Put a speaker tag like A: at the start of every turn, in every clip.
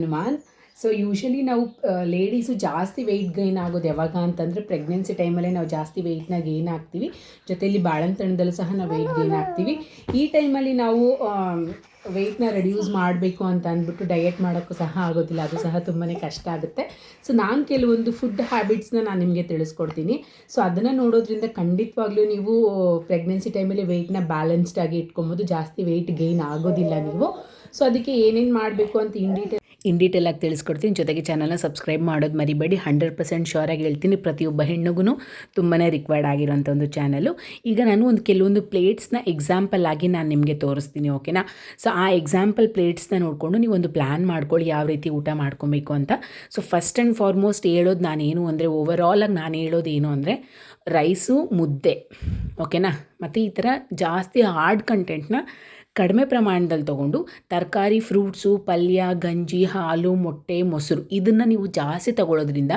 A: Hanuman. So usually ನಾವು ladies ಜಾಸ್ತಿ weight gain ಆಗೋದು ಯಾವಾಗ ಅಂತಂದರೆ ಪ್ರೆಗ್ನೆನ್ಸಿ ಟೈಮಲ್ಲೇ ನಾವು ಜಾಸ್ತಿ ವೆಯ್ಟ್ನ ಗೇನ್ ಆಗ್ತೀವಿ. ಜೊತೆಯಲ್ಲಿ ಬಾಳಂತಣದಲ್ಲೂ ಸಹ ನಾವು ವೆಯ್ಟ್ ಗೇನ್ ಆಗ್ತೀವಿ. ಈ ಟೈಮಲ್ಲಿ ನಾವು ವೆಯ್ಟ್ನ ರೆಡ್ಯೂಸ್ ಮಾಡಬೇಕು ಅಂತ ಅಂದ್ಬಿಟ್ಟು ಡಯೆಟ್ ಮಾಡೋಕ್ಕೂ ಸಹ ಆಗೋದಿಲ್ಲ, ಅದು ಸಹ ತುಂಬಾ ಕಷ್ಟ ಆಗುತ್ತೆ. ಸೊ ನಾನು ಕೆಲವೊಂದು ಫುಡ್ ಹ್ಯಾಬಿಟ್ಸ್ನ ನಾನು ನಿಮಗೆ ತಿಳಿಸ್ಕೊಡ್ತೀನಿ. ಸೊ ಅದನ್ನು ನೋಡೋದ್ರಿಂದ ಖಂಡಿತವಾಗ್ಲೂ ನೀವು ಪ್ರೆಗ್ನೆನ್ಸಿ ಟೈಮಲ್ಲಿ ವೆಯ್ಟ್ನ ಬ್ಯಾಲೆನ್ಸ್ಡ್ ಆಗಿ ಇಟ್ಕೊಬೋದು, ಜಾಸ್ತಿ ವೆಯ್ಟ್ ಗೇನ್ ಆಗೋದಿಲ್ಲ ನೀವು. ಸೊ ಅದಕ್ಕೆ ಏನೇನು ಮಾಡಬೇಕು ಅಂತ ಇನ್ ಡೀಟೇಲ್ ಆಗಿ ತಿಳಿಸ್ಕೊಡ್ತೀನಿ. ಜೊತೆಗೆ ಚಾನಲ್ನ ಸಬ್ಸ್ಕ್ರೈಬ್ ಮಾಡೋದು ಮರಿಬೇಡಿ. 100% ಶ್ಯೂರಾಗಿ ಹೇಳ್ತೀನಿ, ಪ್ರತಿಯೊಬ್ಬ ಹೆಣ್ಣಿಗೂ ತುಂಬಾ ರಿಕ್ವೈರ್ಡ್ ಆಗಿರೋಂಥ ಒಂದು ಚಾನಲು. ಈಗ ನಾನು ಕೆಲವೊಂದು ಪ್ಲೇಟ್ಸ್ನ ಎಕ್ಸಾಂಪಲ್ ಆಗಿ ನಾನು ನಿಮಗೆ ತೋರಿಸ್ತೀನಿ, ಓಕೆನಾ. ಸೊ ಆ ಎಕ್ಸಾಂಪಲ್ ಪ್ಲೇಟ್ಸ್ನ ನೋಡಿಕೊಂಡು ನೀವು ಒಂದು ಪ್ಲ್ಯಾನ್ ಮಾಡ್ಕೊಳ್ಳಿ ಯಾವ ರೀತಿ ಊಟ ಮಾಡ್ಕೊಬೇಕು ಅಂತ. ಸೊ ಫಸ್ಟ್ ಆ್ಯಂಡ್ ಫಾರ್ಮೋಸ್ಟ್ ಹೇಳೋದು ನಾನೇನು ಅಂದರೆ, ಓವರಾಲಾಗಿ ನಾನು ಹೇಳೋದು ಏನು ಅಂದರೆ, ರೈಸು, ಮುದ್ದೆ, ಓಕೆನಾ. ಮತ್ತು ಈ ಥರ ಜಾಸ್ತಿ ಹಾರ್ಡ್ ಕಂಟೆಂಟ್ನ ಕಡಿಮೆ ಪ್ರಮಾಣದಲ್ಲಿ ತೊಗೊಂಡು ತರಕಾರಿ, ಫ್ರೂಟ್ಸು, ಪಲ್ಯ, ಗಂಜಿ, ಹಾಲು, ಮೊಟ್ಟೆ, ಮೊಸರು ಇದನ್ನು ನೀವು ಜಾಸ್ತಿ ತಗೊಳ್ಳೋದ್ರಿಂದ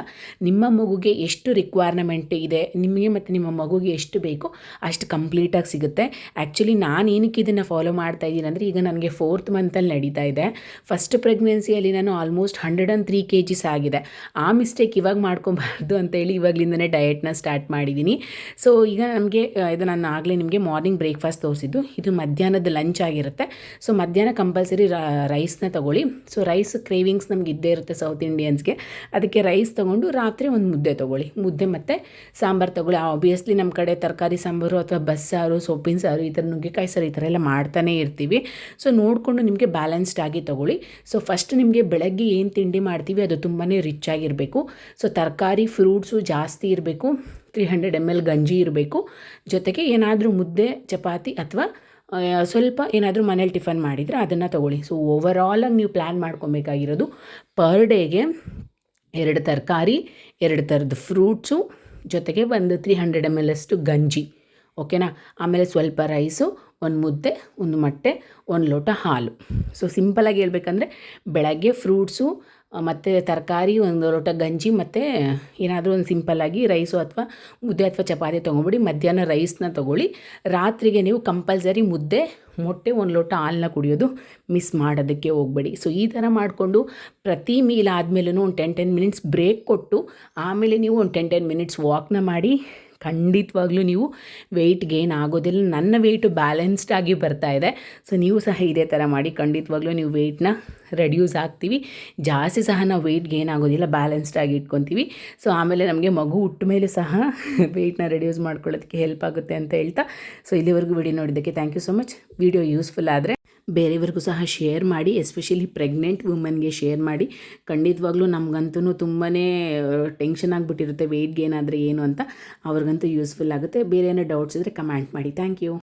A: ನಿಮ್ಮ ಮಗುಗೆ ಎಷ್ಟು ರಿಕ್ವೈರ್ಮೆಂಟ್ ಇದೆ, ನಿಮಗೆ ಮತ್ತು ನಿಮ್ಮ ಮಗುಗೆ ಎಷ್ಟು ಬೇಕೋ ಅಷ್ಟು ಕಂಪ್ಲೀಟಾಗಿ ಸಿಗುತ್ತೆ. ಆ್ಯಕ್ಚುಲಿ ನಾನು ಏನಕ್ಕೆ ಇದನ್ನು ಫಾಲೋ ಮಾಡ್ತಾ ಇದ್ದೀನಿ ಅಂದರೆ, ಈಗ ನನಗೆ 4th ಮಂತಲ್ಲಿ ನಡೀತಾ ಇದೆ. ಫಸ್ಟ್ ಪ್ರೆಗ್ನೆನ್ಸಿಯಲ್ಲಿ ನಾನು ಆಲ್ಮೋಸ್ಟ್ 103 kgs ಆಗಿದೆ. ಆ ಮಿಸ್ಟೇಕ್ ಇವಾಗ ಮಾಡ್ಕೊಬಾರ್ದು ಅಂತೇಳಿ ಇವಾಗಲಿಂದನೇ ಡಯೆಟ್ನ ಸ್ಟಾರ್ಟ್ ಮಾಡಿದ್ದೀನಿ. ಸೊ ಈಗ ನಮಗೆ ಇದು ನಾನು ಆಗಲೇ ನಿಮಗೆ ಮಾರ್ನಿಂಗ್ ಬ್ರೇಕ್ಫಾಸ್ಟ್ ತೋರಿಸಿದ್ದು, ಇದು ಮಧ್ಯಾಹ್ನದ ಲಂಚ್ ಆಗಿರುತ್ತೆ. ಸೊ ಮಧ್ಯಾಹ್ನ ಕಂಪಲ್ಸರಿ ರೈಸ್ನ ತೊಗೊಳ್ಳಿ. ಸೊ ರೈಸ್ ಕ್ರೇವಿಂಗ್ಸ್ ನಮ್ಗೆ ಇದ್ದೇ ಇರುತ್ತೆ ಸೌತ್ ಇಂಡಿಯನ್ಸ್ಗೆ, ಅದಕ್ಕೆ ರೈಸ್ ತೊಗೊಂಡು ರಾತ್ರಿ ಒಂದು ಮುದ್ದೆ ತೊಗೊಳ್ಳಿ. ಮುದ್ದೆ ಮತ್ತು ಸಾಂಬಾರು ತೊಗೊಳ್ಳಿ. ಆಬ್ವಿಯಸ್ಲಿ ನಮ್ಮ ಕಡೆ ತರಕಾರಿ ಸಾಂಬಾರು ಅಥವಾ ಬಸ್ಸಾರು, ಸೊಪ್ಪಿನ ಸಾರು, ಈ ಥರ ನುಗ್ಗೆಕಾಯಿ ಸಾರು ಈ ಥರ ಎಲ್ಲ ಮಾಡ್ತಾನೇ ಇರ್ತೀವಿ. ಸೊ ನೋಡಿಕೊಂಡು ನಿಮಗೆ ಬ್ಯಾಲೆನ್ಸ್ಡ್ ಆಗಿ ತೊಗೊಳ್ಳಿ. ಸೊ ಫಸ್ಟ್ ನಿಮಗೆ ಬೆಳಗ್ಗೆ ಏನು ತಿಂಡಿ ಮಾಡ್ತೀವಿ ಅದು ತುಂಬಾ ರಿಚ್ ಆಗಿರಬೇಕು. ಸೊ ತರಕಾರಿ, ಫ್ರೂಟ್ಸು ಜಾಸ್ತಿ ಇರಬೇಕು. 300 ml ಗಂಜಿ ಇರಬೇಕು. ಜೊತೆಗೆ ಏನಾದರೂ ಮುದ್ದೆ, ಚಪಾತಿ ಅಥವಾ ಸ್ವಲ್ಪ ಏನಾದರೂ ಮನೇಲಿ ಟಿಫನ್ ಮಾಡಿದರೆ ಅದನ್ನು ತೊಗೊಳ್ಳಿ. ಸೊ ಓವರಾಲಾಗಿ ನೀವು ಪ್ಲ್ಯಾನ್ ಮಾಡ್ಕೊಬೇಕಾಗಿರೋದು, ಪರ್ ಡೇಗೆ 2 ತರಕಾರಿ, 2 ಥರದ ಫ್ರೂಟ್ಸು, ಜೊತೆಗೆ ಒಂದು 300 ml ಅಷ್ಟು ಗಂಜಿ, ಓಕೆನಾ. ಆಮೇಲೆ ಸ್ವಲ್ಪ ರೈಸು, ಒಂದು ಮುದ್ದೆ, ಒಂದು ಮೊಟ್ಟೆ, 1 ಲೋಟ ಹಾಲು. ಸೊ ಸಿಂಪಲಾಗಿ ಹೇಳ್ಬೇಕಂದ್ರೆ ಬೆಳಗ್ಗೆ ಫ್ರೂಟ್ಸು ಮತ್ತು ತರಕಾರಿ, 1 ಲೋಟ ಗಂಜಿ ಮತ್ತು ಏನಾದರೂ ಒಂದು ಸಿಂಪಲ್ಲಾಗಿ ರೈಸು ಅಥವಾ ಮುದ್ದೆ ಅಥವಾ ಚಪಾತಿ ತೊಗೊಬಿಡಿ. ಮಧ್ಯಾಹ್ನ ರೈಸ್ನ ತೊಗೊಳ್ಳಿ. ರಾತ್ರಿಗೆ ನೀವು ಕಂಪಲ್ಸರಿ ಮುದ್ದೆ, ಮೊಟ್ಟೆ, 1 ಲೋಟ ಹಾಲನ್ನ ಕುಡಿಯೋದು ಮಿಸ್ ಮಾಡೋದಕ್ಕೆ ಹೋಗಬೇಡಿ. ಸೊ ಈ ಥರ ಮಾಡಿಕೊಂಡು ಪ್ರತಿ ಮೀಲ್ ಆದಮೇಲೂ ಒಂದು 10 ಮಿನಿಟ್ಸ್ ಬ್ರೇಕ್ ಕೊಟ್ಟು ಆಮೇಲೆ ನೀವು ಒಂದು 10 ಮಿನಿಟ್ಸ್ ವಾಕ್ನ ಮಾಡಿ. ಖಂಡಿತವಾಗ್ಲೂ ನೀವು ವೆಯ್ಟ್ ಗೇನ್ ಆಗೋದಿಲ್ಲ. ನನ್ನ ವೆಯ್ಟು ಬ್ಯಾಲೆನ್ಸ್ಡ್ ಆಗಿ ಬರ್ತಾ ಇದೆ. ಸೊ ನೀವು ಸಹ ಇದೇ ಥರ ಮಾಡಿ. ಖಂಡಿತವಾಗ್ಲೂ ನೀವು ವೆಯ್ಟ್ನ ರೆಡ್ಯೂಸ್ ಆಗ್ತೀವಿ. ಜಾಸ್ತಿ ಸಹ ನಾವು ವೆಯ್ಟ್ ಗೇನ್ ಆಗೋದಿಲ್ಲ, ಬ್ಯಾಲೆನ್ಸ್ಡ್ ಆಗಿ ಇಟ್ಕೊತೀವಿ. ಸೊ ಆಮೇಲೆ ನಮಗೆ ಮಗು ಹುಟ್ಟ ಮೇಲೆ ಸಹ ವೆಯ್ಟ್ನ ರೆಡ್ಯೂಸ್ ಮಾಡ್ಕೊಳ್ಳೋದಕ್ಕೆ ಹೆಲ್ಪ್ ಆಗುತ್ತೆ ಅಂತ ಹೇಳ್ತಾ, ಸೊ ಇಲ್ಲಿವರೆಗೂ ವಿಡಿಯೋ ನೋಡಿದ್ದಕ್ಕೆ thank you so much. Video useful ಆದರೆ ಬೇರೆಯವ್ರಿಗೂ ಸಹ ಶೇರ್ ಮಾಡಿ, ಎಸ್ಪೆಷಲಿ ಪ್ರೆಗ್ನೆಂಟ್ ವುಮೆನ್ಗೆ ಶೇರ್ ಮಾಡಿ. ಖಂಡಿತವಾಗ್ಲೂ ನಮಗಂತೂ ತುಂಬಾ ಟೆನ್ಷನ್ ಆಗಿಬಿಟ್ಟಿರುತ್ತೆ ವೆಯ್ಟ್ ಗೇನ್ ಆದರೆ ಏನು ಅಂತ. ಅವ್ರಿಗಂತೂ ಯೂಸ್ಫುಲ್ ಆಗುತ್ತೆ. ಬೇರೆ ಏನೋ ಡೌಟ್ಸ್ ಇದ್ದರೆ ಕಮೆಂಟ್ ಮಾಡಿ. Thank you.